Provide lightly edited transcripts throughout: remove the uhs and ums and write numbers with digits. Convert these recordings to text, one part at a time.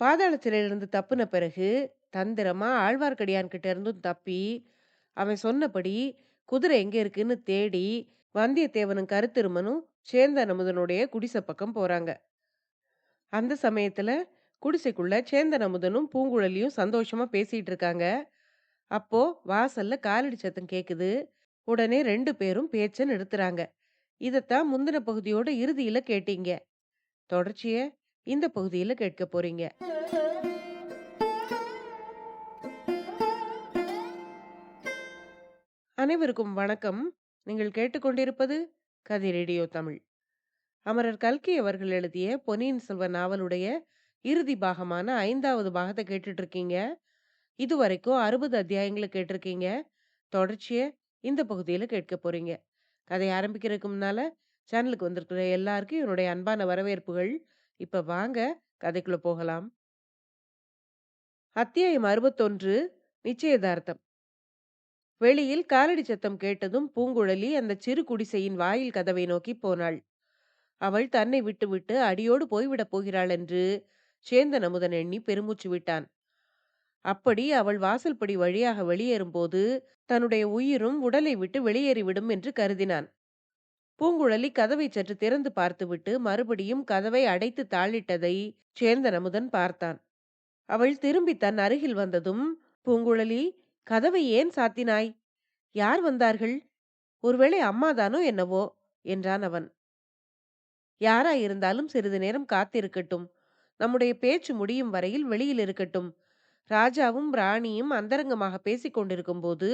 பாதாள சிறையிலிருந்து தப்புன பிறகு, தந்திரமா ஆழ்வார்க்கடியான் கிட்ட இருந்தும் தப்பி, அவன் சொன்னபடி குதிரை எங்க இருக்குன்னு தேடி, வந்தியத்தேவனும் கருத்திருமனும் சேந்தன் அமுதனுடைய குடிசை பக்கம் போறாங்க. அந்த சமயத்துல குடிசைக்குள்ள சேந்தன் அமுதனும் பூங்குழலியும் சந்தோஷமா பேசிட்டு இருக்காங்க. அப்போ வாசல்ல காலடி சத்தம் கேக்குது. உடனே 2 பேரும் பேச்ச நிறுத்துறாங்க. இதத்தான் முந்தின பகுதியோட இறுதியில கேட்டீங்க. தொடர்ச்சிய இந்த பகுதியில கேட்க போறீங்க. அனைவருக்கும் வணக்கம். நீங்கள் கேட்டுக்கொண்டிருப்பது கதை ரேடியோ தமிழ். அமரர் கல்கி அவர்கள் எழுதிய பொன்னியின் செல்வன் நாவலுடைய இறுதி பாகமான 5வது பாகத்தை கேட்டுட்டு இருக்கீங்க. இதுவரைக்கும் 60 அத்தியாயங்களை கேட்டிருக்கீங்க. தொடர்ச்சிய இந்த பகுதியில கேட்க போறீங்க. கதை ஆரம்பிக்கிறதுக்கு முன்னால சேனலுக்கு வந்திருக்கிற எல்லாருக்கும் என்னுடைய அன்பான வரவேற்புகள். இப்ப வாங்க கதைக்குள்ள போகலாம். அத்தியாயம் 61 நிச்சயதார்த்தம். வெளியில் காலடி சத்தம் கேட்டதும் பூங்குழலி அந்த சிறு குடிசையின் வாயில் கதவை நோக்கி போனாள். அவள் தன்னை விட்டுவிட்டு அடியோடு போய்விடப் போகிறாள் என்று சேந்தன் அமுதன் எண்ணி பெருமூச்சு விட்டான். அப்படி அவள் வாசல்படி வழியாக வெளியேறும்போது தன்னுடைய உயிரும் உடலை விட்டு வெளியேறிவிடும் என்று கருதினான். பூங்குழலி கதவை சற்று திறந்து பார்த்துவிட்டு மறுபடியும் கதவை அடைத்து தாளிட்டதை சேந்தன் அமுதன் பார்த்தான். அவள் திரும்பி தன் அருகில் வந்ததும், பூங்குழலி, கதவை ஏன் சாத்தினாய்? யார் வந்தார்கள்? ஒருவேளை அம்மாதானோ என்னவோ என்றான் அவன். யாராயிருந்தாலும் சிறிது நேரம் காத்திருக்கட்டும். நம்முடைய பேச்சு முடியும் வரையில் வெளியில் இருக்கட்டும். ராஜாவும் ராணியும் அந்தரங்கமாக பேசிக் கொண்டிருக்கும் போது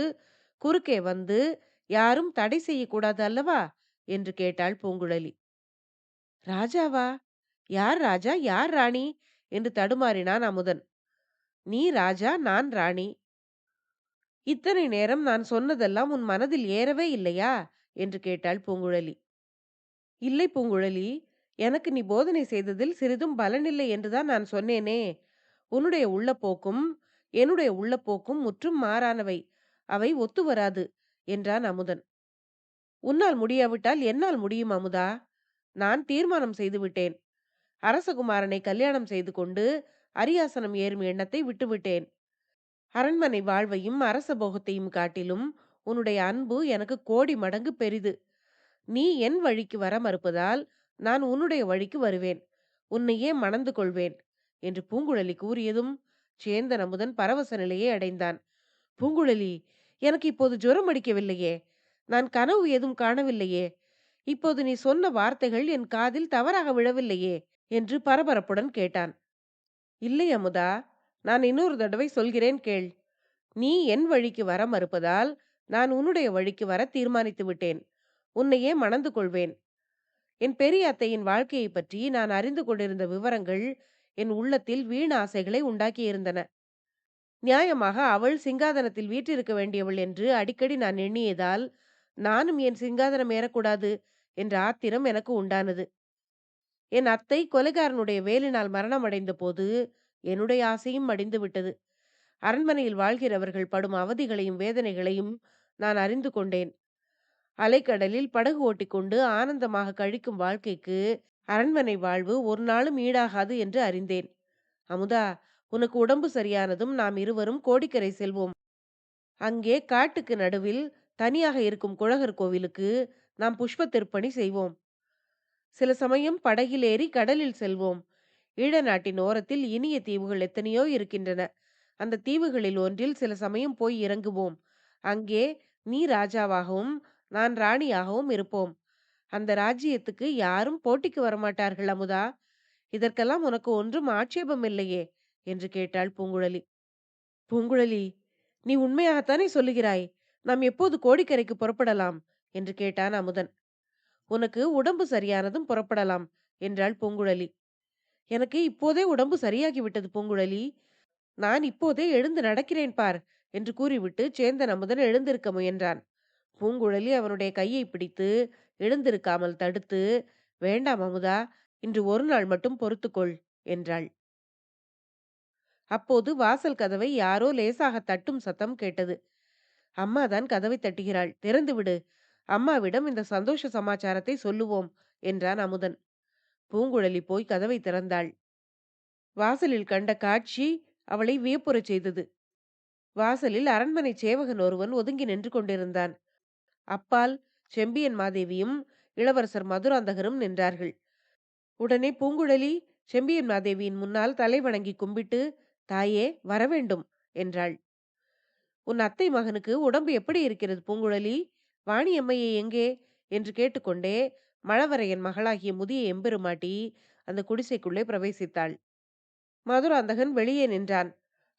குறுக்கே வந்து யாரும் தடை செய்யக்கூடாது அல்லவா என்று கேட்டாள் பூங்குழலி. ராஜாவா? யார் ராஜா, யார் ராணி என்று தடுமாறினான் அமுதன். நீ ராஜா, நான் ராணி. இத்தனை நேரம் நான் சொன்னதெல்லாம் உன் மனதில் ஏறவே இல்லையா என்று கேட்டாள் பூங்குழலி. இல்லை பூங்குழலி, எனக்கு நீ போதனை செய்ததில் சிறிதும் பலனில்லை என்றுதான் நான் சொன்னேனே. உன்னுடைய உள்ளப்போக்கும் என்னுடைய உள்ளப்போக்கும் முற்றும் மாறானவை. அவை ஒத்து வராது என்றான் அமுதன். உன்னால் முடியாவிட்டால் என்னால் முடியும் அமுதா. நான் தீர்மானம் செய்துவிட்டேன். அரசகுமாரனை கல்யாணம் செய்து கொண்டு அரியாசனம் ஏறும் எண்ணத்தை விட்டுவிட்டேன். அரண்மனை வாழ்வையும் அரச போகத்தையும் காட்டிலும் உன்னுடைய அன்பு எனக்கு கோடி மடங்கு பெரிது. நீ என் வழிக்கு வர மறுப்பதால் நான் உன்னுடைய வழிக்கு வருவேன். உன்னையே மணந்து கொள்வேன் என்று பூங்குழலி கூறியதும் சேந்தன் அமுதன் பரவச நிலையை அடைந்தான். பூங்குழலி, எனக்கு இப்போது ஜுரம் அடிக்கவில்லையே. நான் கனவு ஏதும் காணவில்லையே. இப்போது நீ சொன்ன வார்த்தைகள் என் காதில் தவறாக விழவில்லையே என்று பரபரப்புடன் கேட்டான். இல்லை அமுதா, நான் இன்னொரு தடவை சொல்கிறேன் கேள். நீ என் வழிக்கு வர மறுப்பதால் நான் உன்னுடைய வழிக்கு வர தீர்மானித்து விட்டேன். உன்னையே மணந்து கொள்வேன். என் பெரிய அத்தையின் வாழ்க்கையை பற்றி நான் அறிந்து கொண்டிருந்த விவரங்கள் என் உள்ளத்தில் வீண் ஆசைகளை உண்டாக்கியிருந்தன. நியாயமாக அவள் சிங்காதனத்தில் வீற்றிருக்க வேண்டியவள் என்று அடிக்கடி நான் எண்ணியதால் நானும் என் சிங்காதனம் ஏறக்கூடாது என்ற ஆத்திரம் எனக்கு உண்டானது. என் அத்தை கொலைகாரனுடைய வேலினால் மரணம் அடைந்த போது என்னுடைய ஆசையும் மடிந்து விட்டது. அரண்மனையில் வாழ்கிறவர்கள் படும் அவதிகளையும் வேதனைகளையும் நான் அறிந்து கொண்டேன். அலைக்கடலில் படகு ஓட்டிக்கொண்டு ஆனந்தமாக கழிக்கும் வாழ்க்கைக்கு அரண்மனை வாழ்வு ஒரு நாளும் ஈடாகாது என்று அறிந்தேன். அமுதா, உனக்கு உடம்பு சரியானதும் நாம் இருவரும் கோடிக்கரை செல்வோம். அங்கே காட்டுக்கு நடுவில் தனியாக இருக்கும் குழகர் கோவிலுக்கு நாம் புஷ்ப திருப்பணி செய்வோம். சில சமயம் படகில் ஏறி கடலில் செல்வோம். ஈழ நாட்டின் ஓரத்தில் இனிய தீவுகள் எத்தனையோ இருக்கின்றன. அந்த தீவுகளில் ஒன்றில் சில சமயம் போய் இறங்குவோம். அங்கே நீ ராஜாவாகவும் நான் ராணியாகவும் இருப்போம். அந்த ராஜ்யத்துக்கு யாரும் போட்டிக்கு வரமாட்டார்கள் அமுதா. இதற்கெல்லாம் உனக்கு ஒன்றும் ஆட்சேபம் இல்லையே என்று கேட்டாள் பூங்குழலி. பூங்குழலி, நீ உண்மையாகத்தானே சொல்லுகிறாய்? நாம் எப்போது கோடிக்கரைக்கு புறப்படலாம் என்று கேட்டான் அமுதன். உனக்கு உடம்பு சரியானதும் புறப்படலாம் என்றாள் பூங்குழலி. எனக்கு இப்போதே உடம்பு சரியாகிவிட்டது பூங்குழலி. நான் இப்போதே எழுந்து நடக்கிறேன் பார் என்று கூறிவிட்டு சேந்தன் அமுதன் எழுந்திருக்க முயன்றான். பூங்குழலி அவனுடைய கையை பிடித்து எழுந்திருக்காமல் தடுத்து, வேண்டாம் அமுதா, இன்று ஒரு நாள் மட்டும் பொறுத்துக்கொள் என்றாள். அப்போது வாசல் கதவை யாரோ லேசாக தட்டும் சத்தம் கேட்டது. அம்மா தான் கதவை தட்டுகிறாள். திறந்து விடு. அம்மாவிடம் இந்த சந்தோஷ சமாச்சாரத்தை சொல்லுவோம் என்றான் அமுதன். பூங்குழலி போய் கதவை திறந்தாள். வாசலில் கண்ட காட்சி அவளை வியப்புறச் செய்தது. வாசலில் அரண்மனை சேவகன் ஒருவன் ஒதுங்கி நின்று கொண்டிருந்தான். அப்பால் செம்பியன் மாதேவியும் இளவரசர் மதுராந்தகரும் நின்றார்கள். உடனே பூங்குழலி செம்பியன் மாதேவியின் முன்னால் தலை வணங்கி கும்பிட்டு, தாயே வரவேண்டும் என்றாள். உன் அத்தை மகனுக்கு உடம்பு எப்படி இருக்கிறது பூங்குழலி? வாணியம்மையை எங்கே என்று கேட்டுக்கொண்டே மழவரையன் மகளாகிய முதிய எம்பெருமாட்டி அந்த குடிசைக்குள்ளே பிரவேசித்தாள். மதுராந்தகன் வெளியே நின்றான்.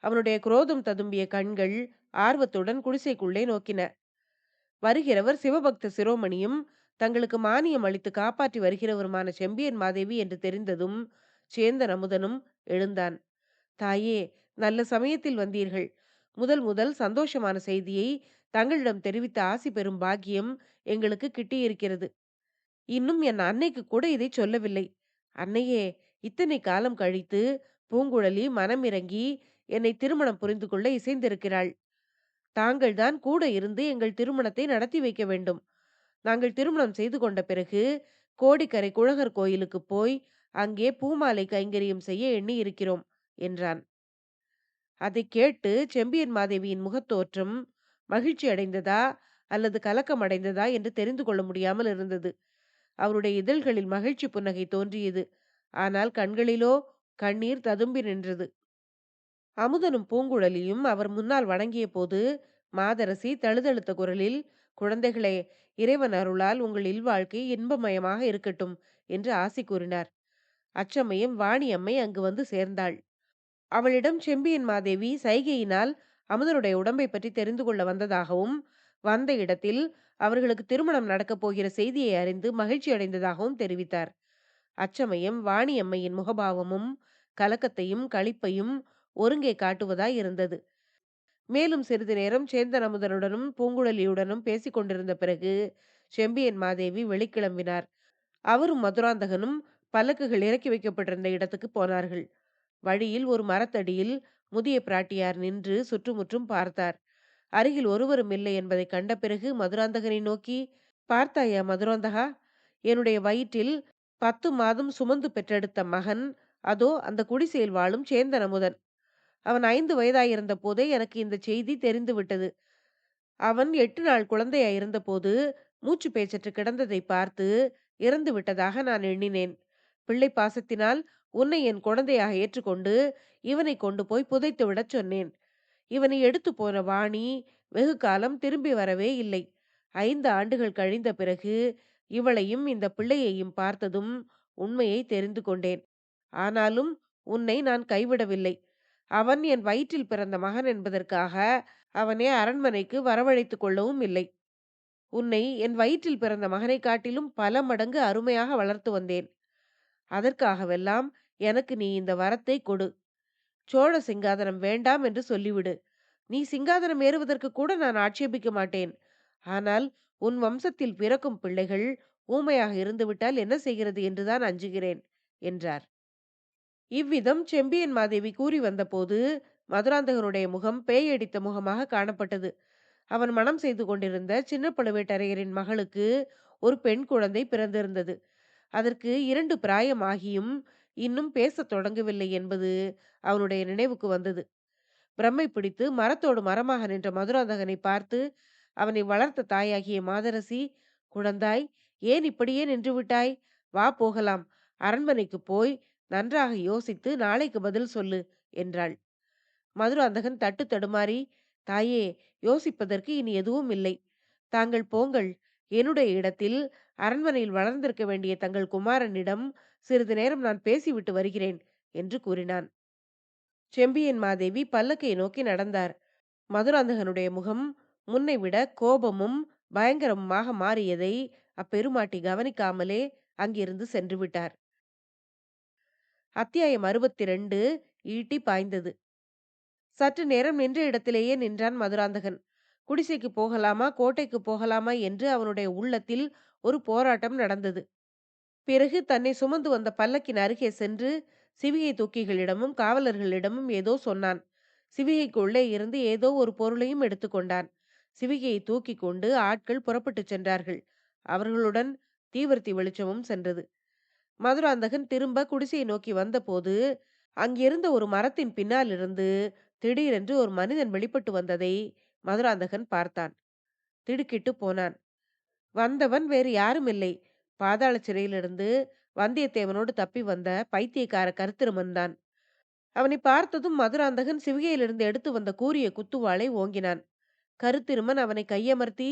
அவனுடைய குரோதம் ததும்பிய கண்கள் ஆர்வத்துடன் குடிசைக்குள்ளே நோக்கின. வருகிறவர் சிவபக்த சிரோமணியும் தங்களுக்கு மானியம் அளித்து காப்பாற்றி வருகிறவருமான செம்பியன் மாதேவி என்று தெரிந்ததும் சேந்தன் அமுதனும் எழுந்தான். தாயே, நல்ல சமயத்தில் வந்தீர்கள். முதல் முதல் சந்தோஷமான செய்தியை தங்களிடம் தெரிவித்த ஆசி பெறும் பாக்கியம் எங்களுக்கு கிட்டியிருக்கிறது. இன்னும் என் அன்னைக்கு கூட இதை சொல்லவில்லை. அன்னையே, இத்தனை காலம் கழித்து பூங்குழலி மனமிறங்கி என்னை திருமணம் புரிந்து கொள்ள இசைந்திருக்கிறாள். தாங்கள்தான் கூட இருந்து எங்கள் திருமணத்தை நடத்தி வைக்க வேண்டும். நாங்கள் திருமணம் செய்து கொண்ட பிறகு கோடிக்கரை குழகர் கோயிலுக்கு போய் அங்கே பூமாலை கைங்கரியம் செய்ய எண்ணி இருக்கிறோம் என்றான். அதை கேட்டு செம்பியன் மாதேவியின் முகத்தோற்றம் மகிழ்ச்சி அடைந்ததா அல்லது கலக்கம் அடைந்ததா என்று தெரிந்து கொள்ள முடியாமல் இருந்தது. அவருடைய இதழ்களில் மகிழ்ச்சி புன்னகை தோன்றியது. ஆனால் கண்களிலோ கண்ணீர் ததும்பி நின்றது. அமுதனும் பூங்குழலியும் அவர் முன்னால் வணங்கிய போது மாதரசி தழுதழுத்த குரலில், குழந்தைகளே, இறைவன் அருளால் உங்கள் இல்வாழ்க்கை இன்பமயமாக இருக்கட்டும் என்று ஆசி கூறினார். அச்சமயம் வாணியம்மை அங்கு வந்து சேர்ந்தாள். அவளிடம் செம்பியன் மாதேவி சைகையினால் அமுதனுடைய உடம்பை பற்றி தெரிந்து கொள்ள வந்ததாகவும், வந்த இடத்தில் அவர்களுக்கு திருமணம் நடக்கப் போகிற செய்தியை அறிந்து மகிழ்ச்சி அடைந்ததாகவும் தெரிவித்தார். அச்சமயம் வாணியம்மையின் முகபாவமும் கலக்கத்தையும் களிப்பையும் ஒருங்கே காட்டுவதாய் இருந்தது. மேலும் சிறிது நேரம் சேந்தன் அமுதனுடனும் பூங்குழலியுடனும் பேசிக் கொண்டிருந்த பிறகு செம்பியன் மாதேவி வெளிக்கிளம்பினார். அவரும் மதுராந்தகனும் பல்லக்குகள் இறக்கி வைக்கப்பட்டிருந்த இடத்துக்கு போனார்கள். வழியில் ஒரு மரத்தடியில் முதிய பிராட்டியார் நின்று சுற்றுமுற்றும் பார்த்தார். அருகில் ஒருவரும் இல்லை என்பதை கண்ட பிறகு மதுராந்தகனை நோக்கி, பார்த்தாயா மதுராந்தகா, என்னுடைய வயிற்றில் 10 மாதம் சுமந்து பெற்றெடுத்த மகன் அதோ அந்த குடிசையில் வாழும் சேந்தன் அமுதன். அவன் 5 வயதாயிருந்த போதே எனக்கு இந்த செய்தி தெரிந்து விட்டது. அவன் 8 நாள் குழந்தையாயிருந்த போது மூச்சு பேச்சற்று கிடந்ததை பார்த்து இறந்து விட்டதாக நான் எண்ணினேன். பிள்ளை பாசத்தினால் உன்னை என் குழந்தையாக ஏற்றுக்கொண்டு இவனை கொண்டு போய் புதைத்து விடச் சொன்னேன். இவனை எடுத்து போன வாணி வெகு காலம் திரும்பி வரவே இல்லை. 5 ஆண்டுகள் கழிந்த பிறகு இவளையும் இந்த பிள்ளையையும் பார்த்ததும் உண்மையை தெரிந்து கொண்டேன். ஆனாலும் உன்னை நான் கைவிடவில்லை. அவன் என் வயிற்றில் பிறந்த மகன் என்பதற்காக அவனை அரண்மனைக்கு வரவழைத்துக் கொள்ளவும் இல்லை. உன்னை என் வயிற்றில் பிறந்த மகனை காட்டிலும் பல மடங்கு அருமையாக வளர்த்து வந்தேன். அதற்காகவெல்லாம் எனக்கு நீ இந்த வரத்தை கொடு. சோழ சிங்காதனம் வேண்டாம் என்று சொல்லிவிடு. நீ சிங்காதனம் ஏறுவதற்கு கூட நான் ஆட்சேபிக்க மாட்டேன். ஆனால் உன் வம்சத்தில் பிறக்கும் பிள்ளைகள் ஊமையாக இருந்துவிட்டால் என்ன செய்கிறது என்றுதான் அஞ்சுகிறேன் என்றார். இவ்விதம் செம்பியன் மாதேவி கூறி வந்தபோது மதுராந்தகனுடைய முகம் பேயடித்த முகமாக காணப்பட்டது. அவன் மனம் செய்து கொண்டிருந்த சின்ன பழுவேட்டரையரின் மகளுக்கு ஒரு பெண் குழந்தை பிறந்திருந்தது. அதற்கு 2 பிராயமாகியும் இன்னும் பேசத் தொடங்கவில்லை என்பது அவனுடைய நினைவுக்கு வந்தது. பிரம்மை பிடித்து மரத்தோடு மரமாக நின்ற மதுராந்தகனை பார்த்து அவனை வளர்த்த தாயாகிய மாதரசி, குழந்தாய், ஏன் இப்படியே நின்று விட்டாய்? வா போகலாம். அரண்மனைக்கு போய் நன்றாக யோசித்து நாளைக்கு பதில் சொல்லு என்றாள். மதுராந்தகன் தட்டு தடுமாறி, தாயே, யோசிப்பதற்கு இனி எதுவும் இல்லை. தாங்கள் போங்கள். என்னுடைய இடத்தில் அரண்மனையில் வளர்ந்திருக்க வேண்டிய தங்கள் குமாரனிடம் சிறிது நேரம் நான் பேசிவிட்டு வருகிறேன் என்று கூறினான். செம்பியன் மாதேவி பல்லக்கை நோக்கி நடந்தார். மதுராந்தகனுடைய முகம் முன்னை விட கோபமும் பயங்கரமுமாக மாறியதை அப்பெருமாட்டி கவனிக்காமலே அங்கிருந்து சென்று விட்டார். அத்தியாயம் 62. ஈட்டி பாய்ந்தது. சற்று நேரம் நின்ற இடத்திலேயே நின்றான் மதுராந்தகன். குடிசைக்கு போகலாமா கோட்டைக்கு போகலாமா என்று அவனுடைய உள்ளத்தில் ஒரு போராட்டம் நடந்தது. பிறகு தன்னை சுமந்து வந்த பல்லக்கின் அருகே சென்று சிவிகை தூக்கிகளிடமும் காவலர்களிடமும் ஏதோ சொன்னான். சிவிகைக்குள்ளே இருந்து ஏதோ ஒரு பொருளையும் எடுத்துக்கொண்டான். சிவிகையை தூக்கிக் கொண்டு ஆட்கள் புறப்பட்டுச் சென்றார்கள். அவர்களுடன் தீவர்த்தி வெளிச்சமும் சென்றது. மதுராந்தகன் திரும்ப குடிசையை நோக்கி வந்தபோது, அங்கிருந்த ஒரு மரத்தின் பின்னாலிருந்து திடீரென்று ஒரு மனிதன் வெளிப்பட்டு வந்ததை மதுராந்தகன் பார்த்தான். திடுக்கிட்டு போனான். வந்தவன் வேறு யாரும் இல்லை. பாதாள சிறையிலிருந்து வந்தியத்தேவனோடு தப்பி வந்த பைத்தியக்கார கருத்திருமன் தான். அவனை பார்த்ததும் மதுராந்தகன் சிவிகையிலிருந்து எடுத்து வந்த கூரிய குத்துவாளை ஓங்கினான். கருத்திருமன் அவனை கையமர்த்தி,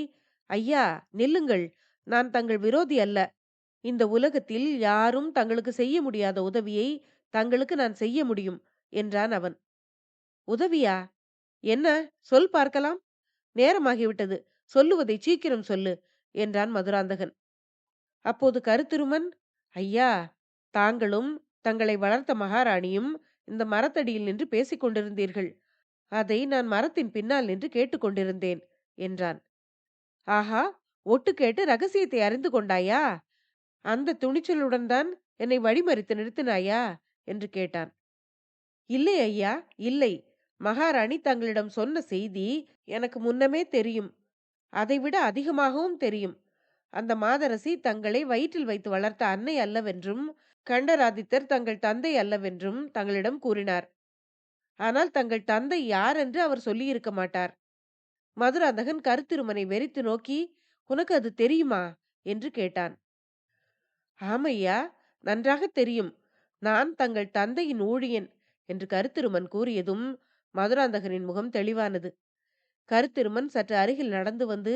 ஐயா, நில்லுங்கள். நான் தங்கள் விரோதி அல்ல. இந்த உலகத்தில் யாரும் தங்களுக்கு செய்ய முடியாத உதவியை தங்களுக்கு நான் செய்ய முடியும் என்றான் அவன். உதவியா? என்ன? சொல் பார்க்கலாம். நேரமாகிவிட்டது. சொல்லுவதை சீக்கிரம் சொல்லு என்றான் மதுராந்தகன். அப்போது கருத்திருமன், ஐயா, தாங்களும் தங்களை வளர்த்த மகாராணியும் இந்த மரத்தடியில் நின்று பேசிக் கொண்டிருந்தீர்கள். அதை நான் மரத்தின் பின்னால் நின்று கேட்டுக்கொண்டிருந்தேன் என்றான். ஆஹா, ஒட்டு கேட்டு ரகசியத்தை அறிந்து கொண்டாயா? அந்த துணிச்சலுடன் தான் என்னை வழிமறித்து நிறுத்தினாயா என்று கேட்டான். இல்லை ஐயா, இல்லை. மகாராணி தங்களிடம் சொன்ன செய்தி எனக்கு முன்னமே தெரியும். அதைவிட அதிகமாகவும் தெரியும். அந்த மாதரசி தங்களை வயிற்றில் வைத்து வளர்த்த அன்னை அல்லவென்றும், கண்டராதித்தர் தங்கள் தந்தை அல்லவென்றும் தங்களிடம் கூறினார். ஆனால் தங்கள் தந்தை யார் என்று அவர் சொல்லியிருக்க மாட்டார். மதுராந்தகன் கருத்திருமனை வெறித்து நோக்கி, உனக்கு அது தெரியுமா என்று கேட்டான். ஆமையா, நன்றாக தெரியும். நான் தங்கள் தந்தையின் ஊழியன் என்று கருத்திருமன் கூறியதும் மதுராந்தகனின் முகம் தெளிவானது. கருத்திருமன் சற்று அருகில் நடந்து வந்து,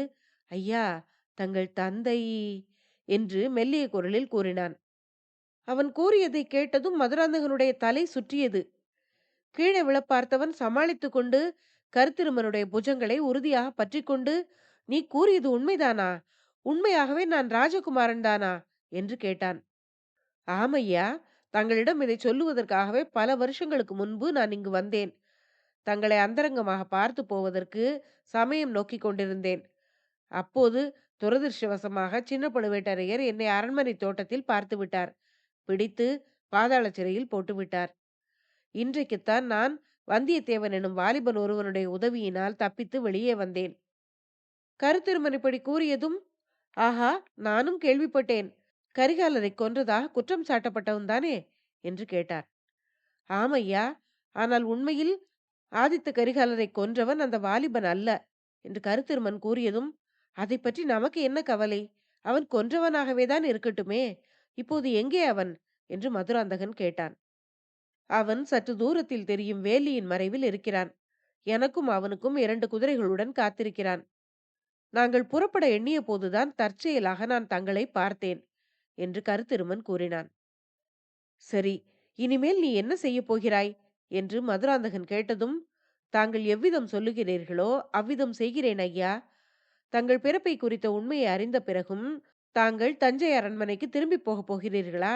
ஐயா, தங்கள் தந்தை என்று மெல்லிய குரலில் கூறினான். அவன் கூறியதை கேட்டதும் மதுராந்தகனுடைய தலை சுற்றியது. கீழே விழப் பார்த்தவன் சமாளித்துக் கொண்டு கருத்திருமனுடைய புஜங்களை உறுதியாக பற்றிக்கொண்டு, நீ கூறியது உண்மைதானா? உண்மையாகவே நான் ராஜகுமாரன் தானா என்று கேட்டான். ஆமையா, தங்களிடம் இதை சொல்லுவதற்காகவே பல வருஷங்களுக்கு முன்பு நான் இங்கு வந்தேன். தங்களை அந்தரங்கமாக பார்த்து போவதற்கு சமயம் நோக்கிக் கொண்டிருந்தேன். அப்போது துரதிருஷ்டவசமாக சின்ன பழுவேட்டரையர் என்னை அரண்மனை தோட்டத்தில் பார்த்து விட்டார். பிடித்து பாதாள சிறையில் போட்டுவிட்டார். இன்றைக்குத்தான் நான் வந்தியத்தேவன் எனும் வாலிபன் ஒருவனுடைய உதவியினால் தப்பித்து வெளியே வந்தேன். கருத்திருமன் இப்படி கூறியதும், ஆஹா, நானும் கேள்விப்பட்டேன். கரிகாலரை கொன்றதாக குற்றம் சாட்டப்பட்டவன் தானே என்று கேட்டார். ஆமையா, ஆனால் உண்மையில் ஆதித்த கரிகாலரை கொன்றவன் அந்த வாலிபன் அல்ல என்று கருத்திருமன் கூறியதும், அதை பற்றி நமக்கு என்ன கவலை? அவன் கொன்றவனாகவேதான் இருக்கட்டுமே. இப்போது எங்கே அவன் என்று மதுராந்தகன் கேட்டான். அவன் சற்று தூரத்தில் தெரியும் வேலியின் மறைவில் இருக்கிறான். எனக்கும் அவனுக்கும் 2 குதிரைகளுடன் காத்திருக்கிறான். நாங்கள் புறப்பட எண்ணிய போதுதான் தற்செயலாக நான் தங்களை பார்த்தேன் என்று கருத்திருமன் கூறினான். சரி, இனிமேல் நீ என்ன செய்ய போகிறாய் என்று மதுராந்தகன் கேட்டதும், தாங்கள் எவ்விதம் சொல்லுகிறீர்களோ அவ்விதம் செய்கிறேன் ஐயா. தங்கள் பிறப்பை குறித்த உண்மையை அறிந்த பிறகும் தாங்கள் தஞ்சை அரண்மனைக்கு திரும்பி போகப் போகிறீர்களா?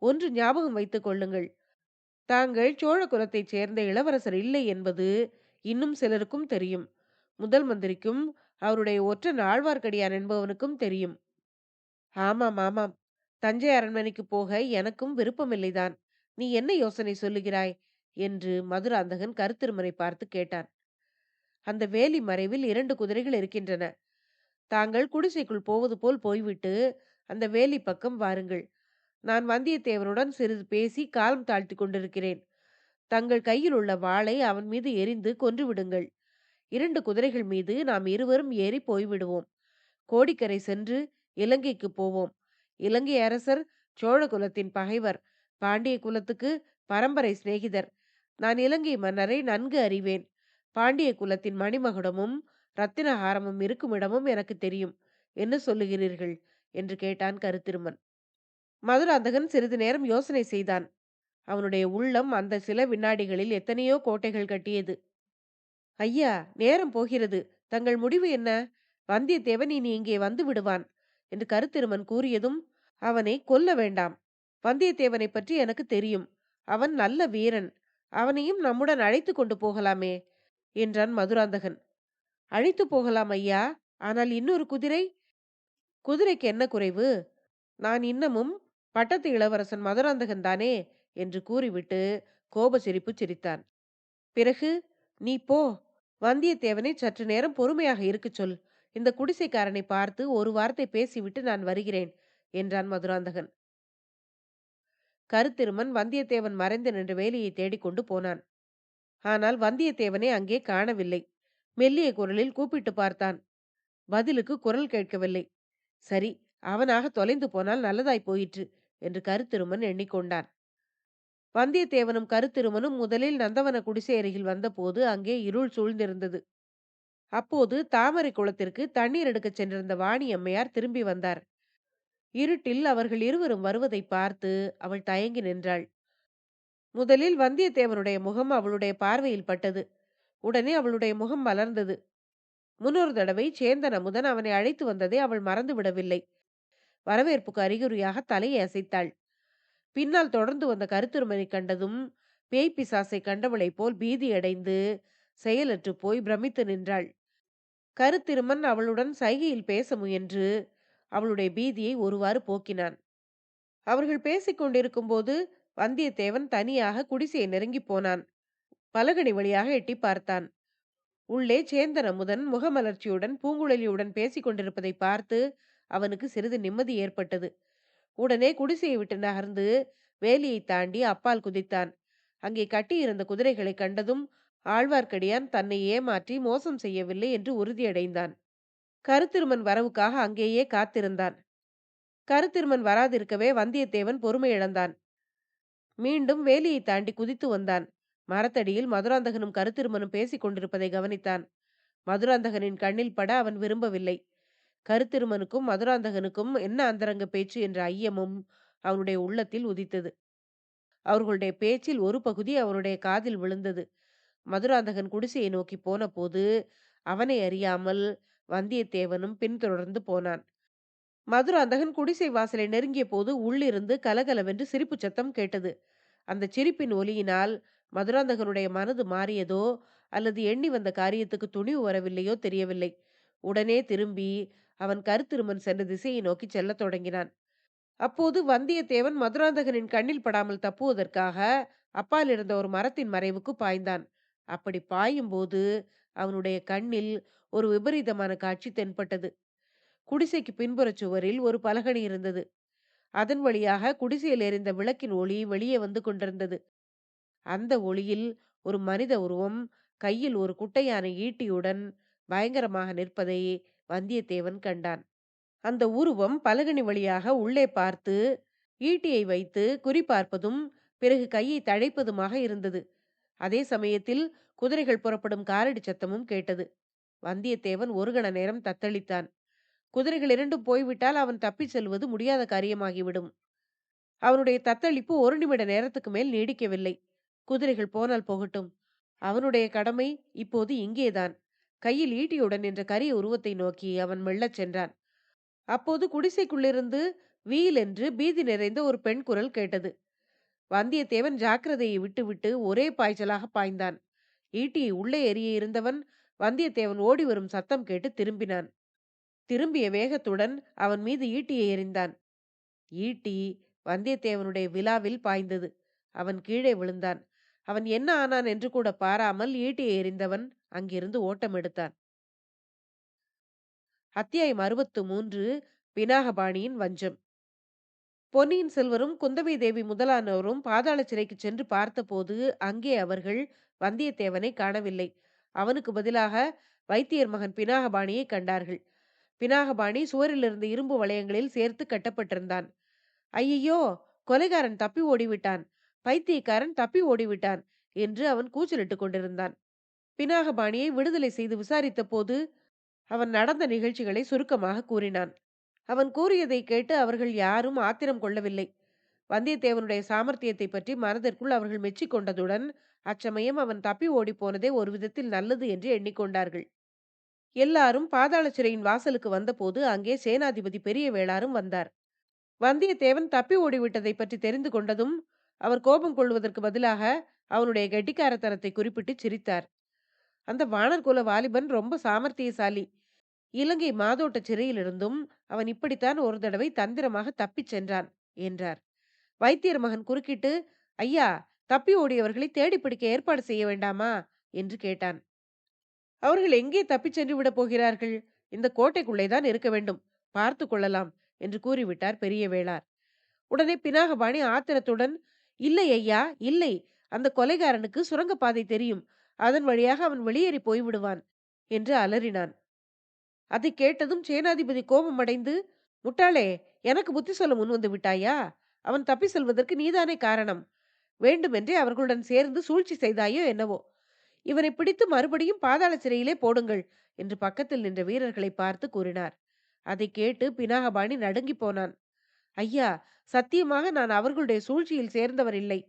ஒன்று ஞாபகம் வைத்துக் கொள்ளுங்கள். தாங்கள் சோழ குலத்தைச் சேர்ந்த இளவரசர் இல்லை என்பது இன்னும் சிலருக்கும் தெரியும். முதல் மந்திரிக்கும் அவருடைய ஒற்றன் ஆழ்வார்க்கடியான் என்பவனுக்கும் தெரியும். ஆமாம், ஆமாம். தஞ்சை அரண்மனைக்கு போக எனக்கும் விருப்பமில்லைதான். நீ என்ன யோசனை சொல்லுகிறாய் என்று மதுராந்தகன் கருத்திருமனை பார்த்து கேட்டான். அந்த வேலி மறைவில் 2 குதிரைகள் இருக்கின்றன. தாங்கள் குடிசைக்குள் போவது போல் போய்விட்டு அந்த வேலி பக்கம் வாருங்கள். நான் வந்தியத்தேவனுடன் சிறிது பேசி காலம் தாழ்த்தி கொண்டிருக்கிறேன். தங்கள் கையில் உள்ள வாளை அவன் மீது எறிந்து கொன்று விடுங்கள். 2 குதிரைகள் மீது நாம் இருவரும் ஏறி போய்விடுவோம். கோடிக்கரை சென்று இலங்கைக்கு போவோம். இலங்கை அரசர் சோழ குலத்தின் பகைவர். பாண்டிய குலத்துக்கு பரம்பரை சிநேகிதர். நான் இலங்கை மன்னரை நன்கு அறிவேன். பாண்டிய குலத்தின் மணிமகுடமும் ரத்தினஹாரமும் இருக்கும் இடமும் எனக்கு தெரியும். என்ன சொல்லுகிறீர்கள் என்று கேட்டான் கருத்திருமன். மதுராந்தகன் சிறிது நேரம் யோசனை செய்தான். அவனுடைய உள்ளம் அந்த சில வினாடிகளில் எத்தனையோ கோட்டைகள் கட்டியது. ஐயா, நேரம் போகிறது. தங்கள் முடிவு என்ன? வந்தியத்தேவன் இனி இங்கே வந்து விடுவான் என்று கருத்திருமன் கூறியதும், அவனை கொல்ல வேண்டாம். வந்தியத்தேவனை பற்றி எனக்கு தெரியும். அவன் நல்ல வீரன். அவனையும் நம்முடன் அழைத்து கொண்டு போகலாமே என்றான் மதுராந்தகன். அழைத்து போகலாம் ஐயா. ஆனால் இன்னொரு குதிரை? குதிரைக்கு என்ன குறைவு? நான் இன்னமும் பட்டத்து இளவரசன் மதுராந்தகன் தானே என்று கூறிவிட்டு கோப சிரிப்பு சிரித்தான். பிறகு, நீ போ. வந்தியத்தேவனை சற்று நேரம் பொறுமையாக இருக்கச் சொல். இந்த குடிசைக்காரனை பார்த்து ஒரு வார்த்தை பேசிவிட்டு நான் வருகிறேன் என்றான் மதுராந்தகன். கருத்திருமன் வந்தியத்தேவன் மறைந்து நின்ற வேலியை தேடிக்கொண்டு போனான். ஆனால் வந்தியத்தேவனை அங்கே காணவில்லை. மெல்லிய குரலில் கூப்பிட்டு பார்த்தான். பதிலுக்கு குரல் கேட்கவில்லை. சரி, அவனாக தொலைந்து போனால் நல்லதாய் போயிற்று என்று கருத்திருமன் எண்ணிக்கொண்டான். வந்தியத்தேவனும் கருத்திருமனும் முதலில் நந்தவன குடிசை அருகில் வந்தபோது அங்கே இருள் சூழ்ந்திருந்தது. அப்போது தாமரை குளத்திற்கு தண்ணீர் எடுக்கச் சென்றிருந்த வாணி அம்மையார் திரும்பி வந்தார். இருட்டில் அவர்கள் இருவரும் வருவதை பார்த்து அவள் தயங்கி நின்றாள். முதலில் வந்தியத்தேவனுடைய முகம் அவளுடைய பார்வையில் பட்டது. உடனே அவளுடைய முகம் மலர்ந்தது. முன்னொரு தடவை சேந்தன் அமுதன் அவனை அழைத்து வந்ததை அவள் மறந்து விடவில்லை. வரவேற்புக்கு அறிகுறியாக தலையை அசைத்தாள். பின்னால் தொடர்ந்து வந்த கருத்திருமனை கண்டதும் பேய் பிசாசை கண்டவளைப் போல் பீதியடைந்து செயலற்று போய் பிரமித்து நின்றாள். கருத்திருமன் அவளுடன் சைகையில் பேச முயன்று அவளுடைய பீதியை ஒருவாறு போக்கினான். அவர்கள் பேசிக் கொண்டிருக்கும் போது வந்தியத்தேவன் தனியாக குடிசையை நெருங்கி போனான். பலகணி வழியாக எட்டி பார்த்தான். உள்ளே சேந்தன் அமுதன் முகமலர்ச்சியுடன் பூங்குழலியுடன் பேசிக் கொண்டிருப்பதை பார்த்து அவனுக்கு சிறிது நிம்மதி ஏற்பட்டது. உடனே குடிசையை விட்டு நகர்ந்து வேலியை தாண்டி அப்பால் குதித்தான். அங்கே கட்டியிருந்த குதிரைகளை கண்டதும் ஆழ்வார்க்கடியான் தன்னை ஏமாற்றி மோசம் செய்யவில்லை என்று உறுதியடைந்தான். கருத்திருமன் வரவுக்காக அங்கேயே காத்திருந்தான். கருத்திருமன் வராதிருக்கவே வந்தியத்தேவன் பொறுமை இழந்தான். மீண்டும் வேலியை தாண்டி குதித்து வந்தான். மரத்தடியில் மதுராந்தகனும் கருத்திருமனும் பேசிக் கொண்டிருப்பதை கவனித்தான். மதுராந்தகனின் கண்ணில் பட அவன் விரும்பவில்லை. கருத்திருமனுக்கும் மதுராந்தகனுக்கும் என்ன அந்தரங்க பேச்சு என்ற ஐயமும் அவனுடைய உள்ளத்தில் உதித்தது. அவர்களுடைய பேச்சில் ஒரு பகுதி அவனுடைய காதில் விழுந்தது. மதுராந்தகன் குடிசையை நோக்கி போன போது அவனை அறியாமல் வந்தியத்தேவனும் பின்தொடர்ந்து போனான். மதுராந்தகன் குடிசை வாசலை நெருங்கிய போது உள்ளிருந்து கலகலவென்று சிரிப்பு சத்தம் கேட்டது. அந்த சிரிப்பின் ஒலியினால் மதுராந்தகனுடைய மனது மாறியதோ அல்லது எண்ணி வந்த காரியத்துக்கு துணிவு வரவில்லையோ தெரியவில்லை. உடனே திரும்பி அவன் கருத்திருமன் சென்ற திசையை நோக்கி செல்லத் தொடங்கினான். அப்போது வந்தியத்தேவன் மதுராந்தகனின் கண்ணில் படாமல் தப்புவதற்காக அப்பால் இருந்த ஒரு மரத்தின் மறைவுக்கு பாய்ந்தான். அப்படி பாயும்போது அவனுடைய கண்ணில் ஒரு விபரீதமான காட்சி தென்பட்டது. குடிசைக்கு பின்புறச் சுவரில் ஒரு பலகணி இருந்தது. அதன் வழியாக குடிசையில் எரிந்த விளக்கின் ஒளி வெளியே வந்து கொண்டிருந்தது. அந்த ஒளியில் ஒரு மனித உருவம் கையில் ஒரு குட்டையான ஈட்டியுடன் பயங்கரமாக நிற்பதை வந்தியத்தேவன் கண்டான். அந்த உருவம் பலகணி வழியாக உள்ளே பார்த்து ஈட்டியை வைத்து குறிபார்ப்பதும் பிறகு கையை தழைப்பதுமாக இருந்தது. அதே சமயத்தில் குதிரைகள் புறப்படும் காலடி சத்தமும் கேட்டது. வந்தியத்தேவன் ஒரு கண நேரம் தத்தளித்தான். குதிரைகள் இரண்டும் போய்விட்டால் அவன் தப்பிச் செல்வது முடியாத காரியமாகிவிடும். அவனுடைய தத்தளிப்பு ஒரு நிமிட நேரத்துக்கு மேல் நீடிக்கவில்லை. குதிரைகள் போனால் போகட்டும், அவனுடைய கடமை இப்போது இங்கேதான். கையில் ஈட்டியுடன் என்ற கரிய உருவத்தை நோக்கி அவன் மெல்லச் சென்றான். அப்போது குடிசைக்குள்ளிருந்து வீல் என்று பீதி நிறைந்த ஒரு பெண் குரல் கேட்டது. வந்தியத்தேவன் ஜாக்கிரதையை விட்டுவிட்டு ஒரே பாய்ச்சலாக பாய்ந்தான். ஈட்டியை உள்ளே எறிய இருந்தவன் வந்தியத்தேவன் ஓடி வரும் சத்தம் கேட்டு திரும்பினான். திரும்பிய வேகத்துடன் அவன் மீது ஈட்டியை எறிந்தான். ஈட்டி வந்தியத்தேவனுடைய விலாவில் பாய்ந்தது. அவன் கீழே விழுந்தான். அவன் என்ன ஆனான் என்று கூட பாராமல் ஈட்டியை எறிந்தவன் அங்கிருந்து ஓட்டம் எடுத்தான். அத்தியாயம் 63. பினாகபாணியின் வஞ்சம். பொன்னியின் செல்வரும் குந்தவை தேவி முதலானோரும் பாதாள சிறைக்கு சென்று பார்த்தபோது அங்கே அவர்கள் வந்தியத்தேவனை காணவில்லை. அவனுக்கு பதிலாக வைத்தியர் மகன் பினாகபாணியை கண்டார்கள். பினாகபாணி சுவரிலிருந்து இரும்பு வளையங்களில் சேர்த்து கட்டப்பட்டிருந்தான். ஐயையோ, கொலைகாரன் தப்பி ஓடிவிட்டான், பைத்தியக்காரன் தப்பி ஓடிவிட்டான் என்று அவன் கூச்சலிட்டுக் கொண்டிருந்தான். பினாகபாணியை விடுதலை செய்து விசாரித்த போது அவன் நடந்த நிகழ்ச்சிகளை சுருக்கமாக கூறினான். அவன் கூறியதை கேட்டு அவர்கள் யாரும் ஆத்திரம் கொள்ளவில்லை. வந்தியத்தேவனுடைய சாமர்த்தியத்தை பற்றி மனதிற்குள் அவர்கள் மெச்சிக் கொண்டதுடன் அச்சமயம் அவன் தப்பி ஓடி போனதே ஒரு விதத்தில் நல்லது என்று எண்ணிக்கொண்டார்கள். எல்லாரும் பாதாள சிறையின் வாசலுக்கு வந்தபோது அங்கே சேனாதிபதி பெரிய வேளாரும் வந்தார். வந்தியத்தேவன் தப்பி ஓடிவிட்டதை பற்றி தெரிந்து கொண்டதும் அவர் கோபம் கொள்வதற்கு பதிலாக அவனுடைய கெட்டிக்காரத்தனத்தை குறிப்பிட்டு சிரித்தார். அந்த வானர் குல வாலிபன் ரொம்ப சாமர்த்தியசாலி. இலங்கை மாதோட்ட சிறையிலிருந்தும் அவன் இப்படித்தான் ஒரு தடவை தந்திரமாக தப்பிச் சென்றான் என்றார். வைத்தியர் மகன் குறுக்கிட்டு, ஐயா, தப்பி ஓடியவர்களை தேடி பிடிக்க ஏற்பாடு செய்ய வேண்டாமா என்று கேட்டான். அவர்கள் எங்கே தப்பிச் சென்று விடப் போகிறார்கள்? இந்த கோட்டைக்குள்ளே தான் இருக்க வேண்டும். பார்த்துக் கொள்ளலாம் என்று கூறிவிட்டார் பெரிய வேளார். உடனே பினாகபாணி ஆத்திரத்துடன், இல்லை ஐயா, இல்லை. அந்த கொலைகாரனுக்கு சுரங்கப்பாதை தெரியும். அதன் வழியாக அவன் வெளியேறி போய்விடுவான் என்று அலறினான். அதைக் கேட்டதும் சேனாதிபதி கோபமடைந்து, முட்டாளே, எனக்கு புத்தி சொல்ல முன்வந்து விட்டாயா? அவன் தப்பி செல்வதற்கு நீதானே காரணம். வேண்டுமென்றே அவர்களுடன் சேர்ந்து சூழ்ச்சி செய்தாயோ என்னவோ? இவனை பிடித்து மறுபடியும் பாதாள சிறையிலே போடுங்கள் என்று பக்கத்தில் நின்ற வீரர்களை பார்த்து கூறினார். அதைக் கேட்டு பினாகபாணி நடுங்கிப் போனான். ஐயா, சத்தியமாக நான் அவர்களுடைய சூழ்ச்சியில் சேர்ந்தவர் இல்லை.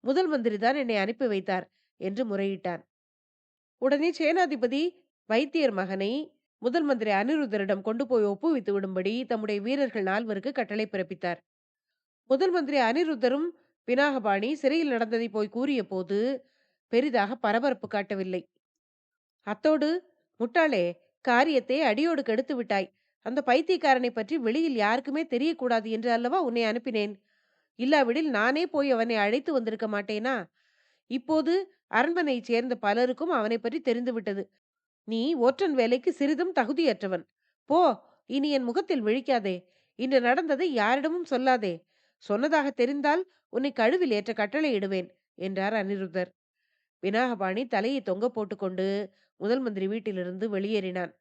முதல் மந்திரிதான் என்னை அனுப்பி வைத்தார் என்று முறையிட்டான். உடனே சேனாதிபதி வைத்தியர் மகனை முதல் மந்திரி அனிருத்தரிடம் கொண்டு போய் ஒப்புவித்து விடும்படி தம்முடைய வீரர்கள் 4 கட்டளை பிறப்பித்தார். முதல் மந்திரி அனிருத்தரும் பினாகபாணி சிறையில் நடந்ததை போய் கூறிய போது பெரிதாக பரபரப்பு காட்டவில்லை. அத்தோடு, முட்டாளே, காரியத்தை அடியோடு கெடுத்து விட்டாய். அந்த பைத்தியக்காரனை பற்றி வெளியில் யாருக்குமே தெரியக்கூடாது என்று அல்லவா உன்னை அனுப்பினேன். இல்லாவிடில் நானே போய் அவனை அழைத்து வந்திருக்க மாட்டேனா? இப்போது அரண்மனையைச் சேர்ந்த பலருக்கும் அவனை பற்றி தெரிந்துவிட்டது. நீ ஒற்றன் வேலைக்கு சிறிதும் தகுதியற்றவன். போ, இனி என் முகத்தில் விழிக்காதே. இன்று நடந்ததை யாரிடமும் சொல்லாதே. சொன்னதாக தெரிந்தால் உன்னை கழுவில் ஏற்ற கட்டளை இடுவேன் என்றார் அனிருத்தர். பினாகபாணி தலையை தொங்க போட்டுக்கொண்டு முதல் மந்திரி வீட்டிலிருந்து வெளியேறினான்.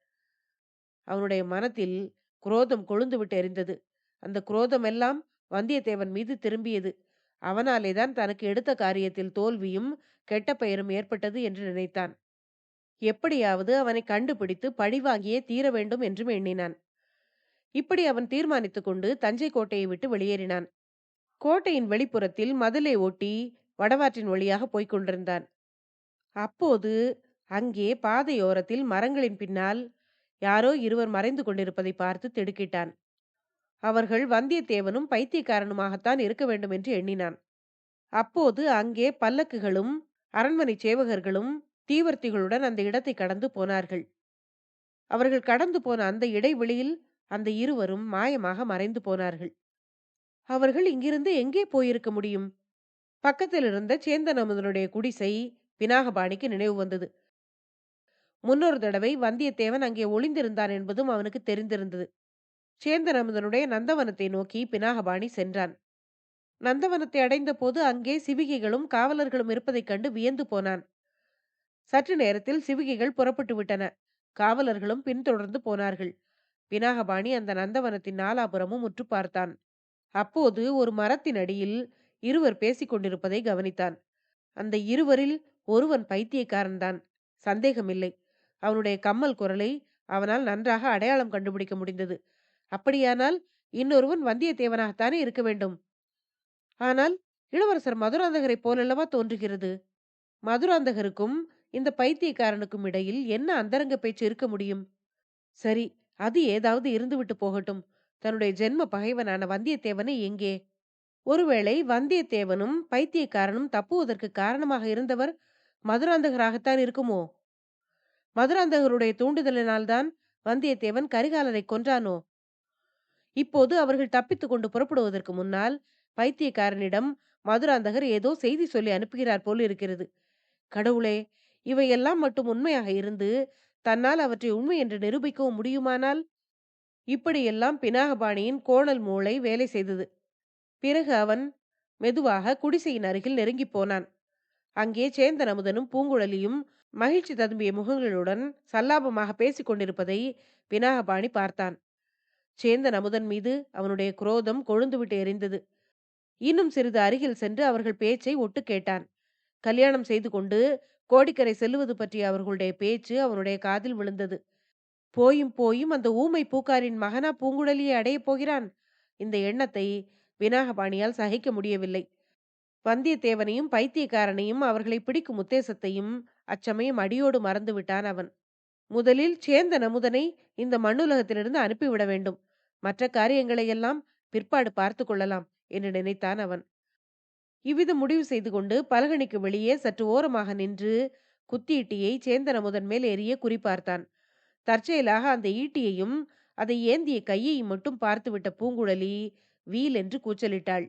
அவனுடைய மனத்தில் குரோதம் கொழுந்துவிட்டு எரிந்தது. அந்த குரோதம் எல்லாம் வந்தியத்தேவன் மீது திரும்பியது. அவனாலேதான் தனக்கு எடுத்த காரியத்தில் தோல்வியும் கெட்ட பெயரும் ஏற்பட்டது என்று நினைத்தான். எப்படியாவது அவனை கண்டுபிடித்து பழிவாங்கியே தீர வேண்டும் என்றும் எண்ணினான். இப்படி அவன் தீர்மானித்துக் கொண்டு தஞ்சை கோட்டையை விட்டு வெளியேறினான். கோட்டையின் வெளிப்புறத்தில் மதிலை ஒட்டி வடவாற்றின் வழியாக போய்க் கொண்டிருந்தான். அப்போது அங்கே பாதையோரத்தில் மரங்களின் பின்னால் யாரோ இருவர் மறைந்து கொண்டிருப்பதை பார்த்து திடுக்கிட்டான். அவர்கள் வந்தியத்தேவனும் பைத்தியக்காரனுமாகத்தான் இருக்க வேண்டும் என்று எண்ணினான். அப்போது அங்கே பல்லக்குகளும் அரண்மனை சேவகர்களும் தீவர்த்திகளுடன் அந்த இடத்தை கடந்து போனார்கள். அவர்கள் கடந்து போன அந்த இடைவெளியில் அந்த இருவரும் மாயமாக மறைந்து போனார்கள். அவர்கள் இங்கிருந்து எங்கே போயிருக்க முடியும்? பக்கத்தில் இருந்த சேந்தன் அமுதனுடைய குடிசை பினாகபாணிக்கு நினைவு வந்தது. முன்னொரு தடவை வந்தியத்தேவன் அங்கே ஒளிந்திருந்தான் என்பதும் அவனுக்கு தெரிந்திருந்தது. சேந்தன் அமுதனுடைய நந்தவனத்தை நோக்கி பினாகபாணி சென்றான். நந்தவனத்தை அடைந்த போது அங்கே சிவிகைகளும் காவலர்களும் இருப்பதைக் கண்டு வியந்து போனான். சற்று நேரத்தில் சிவிகைகள் புறப்பட்டு விட்டன. காவலர்களும் பின்தொடர்ந்து போனார்கள். பினாகபாணி அந்த நந்தவனத்தின் நாலாபுரமும் உற்று பார்த்தான். அப்போது ஒரு மரத்தின் அடியில் இருவர் பேசிக் கொண்டிருப்பதை கவனித்தான். அந்த இருவரில் ஒருவன் பைத்தியக்காரன்தான், சந்தேகமில்லை. அவனுடைய கம்மல் குரலை அவனால் நன்றாக அடையாளம் கண்டுபிடிக்க முடிந்தது. அப்படியானால் இன்னொருவன் வந்தியத்தேவனாகத்தானே இருக்க வேண்டும். ஆனால் இளவரசர் மதுராந்தகரை போலல்லவா தோன்றுகிறது. மதுராந்தகருக்கும் இந்த பைத்தியக்காரனுக்கும் இடையில் என்ன அந்தரங்க பேச்சு இருக்க முடியும்? சரி, அது ஏதாவது இருந்துவிட்டு போகட்டும். தன்னுடைய ஜென்ம பகைவனான வந்தியத்தேவனை எங்கே? ஒருவேளை வந்தியத்தேவனும் பைத்தியக்காரனும் தப்புவதற்கு காரணமாக இருந்தவர் மதுராந்தகராகத்தான் இருக்குமோ? மதுராந்தகருடைய தூண்டுதலினால்தான் வந்தியத்தேவன் கரிகாலரை கொன்றானோ? இப்போது அவர்கள் தப்பித்துக் கொண்டு புறப்படுவதற்கு முன்னால் பைத்தியக்காரனிடம் மதுராந்தகர் ஏதோ செய்தி சொல்லி அனுப்புகிறார் போல் இருக்கிறது. கடவுளே, இவையெல்லாம் மட்டும் உண்மையாக இருந்து தன்னால் அவற்றை உண்மை என்று நிரூபிக்கவும் முடியுமானால்? இப்படியெல்லாம் பினாகபாணியின் கோணல் மூளை வேலை செய்தது. பிறகு அவன் மெதுவாக குடிசையின் அருகில் நெருங்கிப் போனான். அங்கே சேந்தன் அமுதனும் பூங்குழலியும் மகிழ்ச்சி ததும்பிய முகங்களுடன் சல்லாபமாக பேசிக் கொண்டிருப்பதை பினாகபாணி பார்த்தான். சேந்தன் அமுதன் மீது அவனுடைய குரோதம் கொழுந்துவிட்டு எரிந்தது. இன்னும் சிறிது அருகில் சென்று அவர்கள் பேச்சை ஒட்டு கேட்டான். கல்யாணம் செய்து கொண்டு கோடிக்கரை செல்லுவது பற்றிய அவர்களுடைய பேச்சு அவனுடைய காதில் விழுந்தது. போயும் போயும் அந்த ஊமை பூக்காரின் மகனா பூங்குழலியை அடையப் போகிறான்? இந்த எண்ணத்தை பினாகபாணியால் சகிக்க முடியவில்லை. வந்தியத்தேவனையும் பைத்தியக்காரனையும் அவர்களை பிடிக்கும் உத்தேசத்தையும் அச்சமயம் அடியோடு மறந்து விட்டான் அவன். முதலில் சேந்தன் அமுதனை இந்த மண்ணுலகத்திலிருந்து அனுப்பிவிட வேண்டும். மற்ற காரியங்களையெல்லாம் பிற்பாடு பார்த்து கொள்ளலாம் என்று நினைத்தான் அவன். இவ்விதம் முடிவு செய்து கொண்டு பலகணிக்கு வெளியே சற்று ஓரமாக நின்று குத்தீட்டியை சேந்தன் அமுதன் மேல் எறிய குறிப்பார்த்தான். தற்செயலாக அந்த ஈட்டியையும் அதை ஏந்திய கையையும் மட்டும் பார்த்துவிட்ட பூங்குழலி வீல் என்று கூச்சலிட்டாள்.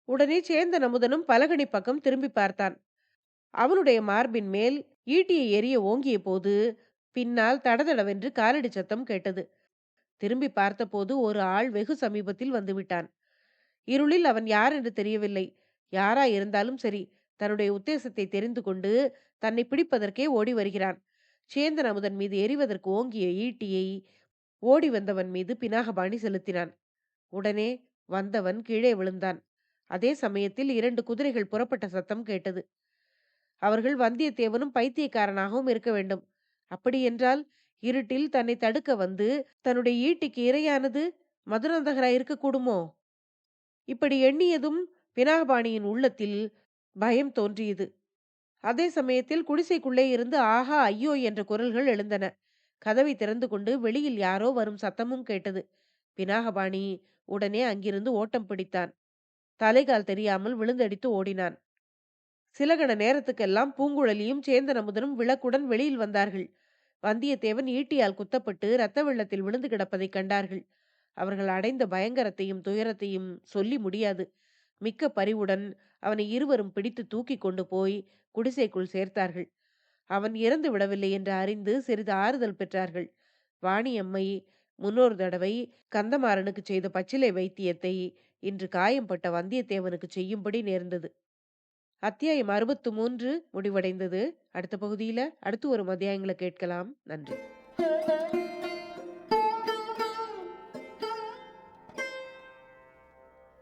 உடனே சேந்தன் அமுதனும் பலகணி பக்கம் திரும்பி பார்த்தான். அவனுடைய மார்பின் மேல் ஈட்டியை எறிய ஓங்கிய போது பின்னால் தடதடவென்று காலடி சத்தம் கேட்டது. திரும்பி பார்த்தபோது ஒரு ஆள் வெகு சமீபத்தில் வந்துவிட்டான். இருளில் அவன் யார் என்று தெரியவில்லை. யாராயிருந்தாலும் சரி, தன்னுடைய உத்தேசத்தை தெரிந்து கொண்டு தன்னை பிடிப்பதற்கே ஓடி வருகிறான். சேந்தன் அமுதன் மீது எறிவதற்கு ஓங்கிய ஈட்டியை ஓடி வந்தவன் மீது பினாகபாணி செலுத்தினான். உடனே வந்தவன் கீழே விழுந்தான். அதே சமயத்தில் 2 குதிரைகள் புறப்பட்ட சத்தம் கேட்டது. அவர்கள் வந்தியத்தேவனும் பைத்தியக்காரனாகவும் இருக்க வேண்டும். அப்படியென்றால் இருட்டில் தன்னை தடுக்க வந்து தன்னுடைய ஈட்டிக்கு இரையானது மதுராந்தகராய் இருக்கக்கூடுமோ? இப்படி எண்ணியதும் பினாகபாணியின் உள்ளத்தில் பயம் தோன்றியது. அதே சமயத்தில் குடிசைக்குள்ளே இருந்து ஆஹா ஐயோ என்ற குரல்கள் எழுந்தன. கதவை திறந்து கொண்டு வெளியில் யாரோ வரும் சத்தமும் கேட்டது. பினாகபாணி உடனே அங்கிருந்து ஓட்டம் பிடித்தான். தலைகால் தெரியாமல் விழுந்தடித்து ஓடினான். சில கண நேரத்துக்கெல்லாம் பூங்குழலியும் சேந்தன் அமுதனும் விளக்குடன் வெளியில் வந்தார்கள். வந்தியத்தேவன் ஈட்டியால் குத்தப்பட்டு இரத்த வெள்ளத்தில் விழுந்து கிடப்பதைக் கண்டார்கள். அவர்கள் அடைந்த பயங்கரத்தையும் துயரத்தையும் சொல்லி முடியாது. மிக்க பரிவுடன் அவனை இருவரும் பிடித்து தூக்கி கொண்டு போய் குடிசைக்குள் சேர்த்தார்கள். அவன் இறந்து விடவில்லை என்று அறிந்து சிறிது ஆறுதல் பெற்றார்கள். வாணியம்மை முன்னொரு தடவை கந்தமாறனுக்கு செய்த பச்சிலை வைத்தியத்தை இன்று காயம்பட்ட வந்தியத்தேவனுக்கு செய்யும்படி நேர்ந்தது. அத்தியாயம் 63 முடிவடைந்தது. அடுத்த பகுதியில அடுத்து வரும் அத்தியாயங்களை கேட்கலாம். நன்றி.